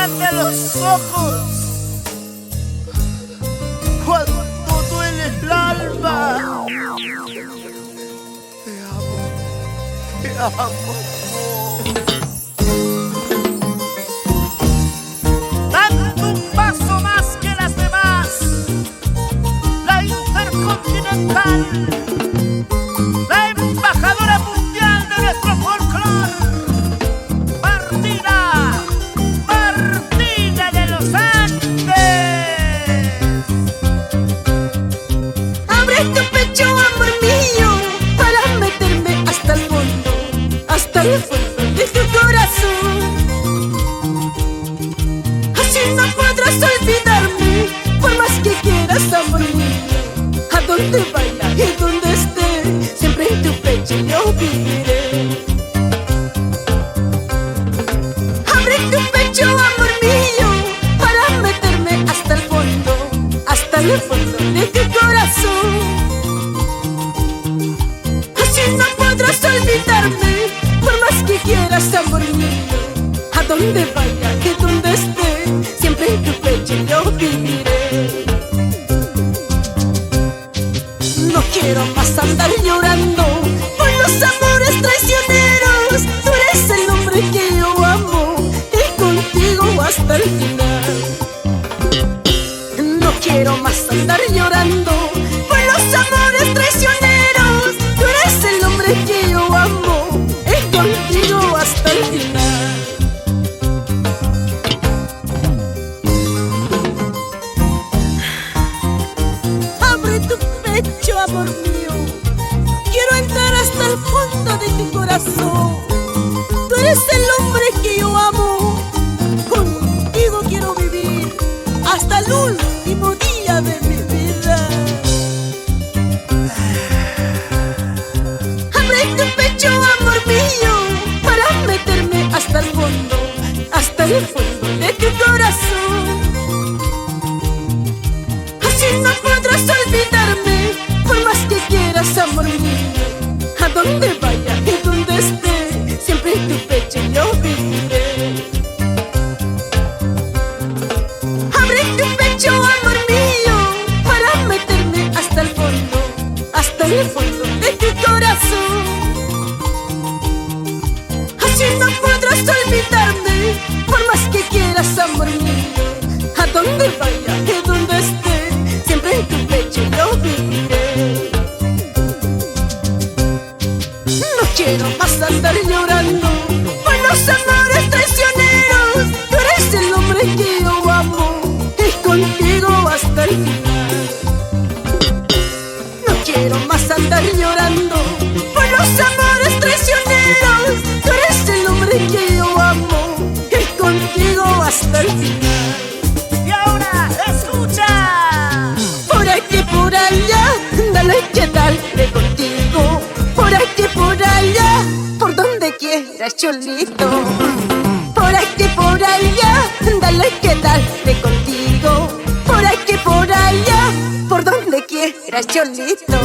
cierrate los ojos cuando duele el alma. Te amo, te amo. Dando un paso más que las demás, la Intercontinental, la embajadora mundial de nuestro folclore, Martina de los Andes. Abre tu pecho, amor mío, para meterme hasta el fondo de tu corazón. Así no podrás olvidarme, por más que quieras, amor mío. A donde vaya y donde esté, siempre en tu pecho yo viviré. Abre tu pecho, amor mío, para meterme hasta el fondo de tu corazón. Así no podrás olvidarme, por más que quieras, amor mío. A donde vaya y donde esté, siempre en tu pecho yo viviré. No quiero más andar llorando por los amores traicioneros. Tú eres el hombre que yo amo y contigo hasta el final. No quiero más andar llorando por los amores traicioneros. Tú eres el hombre que yo amo y contigo hasta el final. Abre tu pecho, amor mío, quiero entrar hasta el fondo de tu corazón. Tú eres el hombre que yo amo, contigo quiero vivir hasta el último día de mi vida. Abre tu pecho, amor mío, para meterme hasta el fondo de tu corazón. Así no podrás olvidarme, por más que quieras, amor mío. A donde vaya y donde esté, siempre en tu pecho yo viviré. Abre tu pecho, amor mío, para meterme hasta el fondo de tu corazón. Así no podrás olvidarme, por más que quieras, amor mío. A donde vaya y donde esté, siempre en tu pecho yo viviré. No quiero más andar llorando por los amores traicioneros. Tú eres el hombre que yo amo y contigo hasta el final. No quiero más andar llorando por los amores traicioneros. Tú eres el hombre que yo amo y contigo hasta el final. Y ahora escucha. Por aquí, por allá, dale que dale contigo. Por aquí, por allá, por donde quieras, cholito. Por aquí, por allá, dale que dale contigo. Por aquí, por allá, por donde quieras, cholito.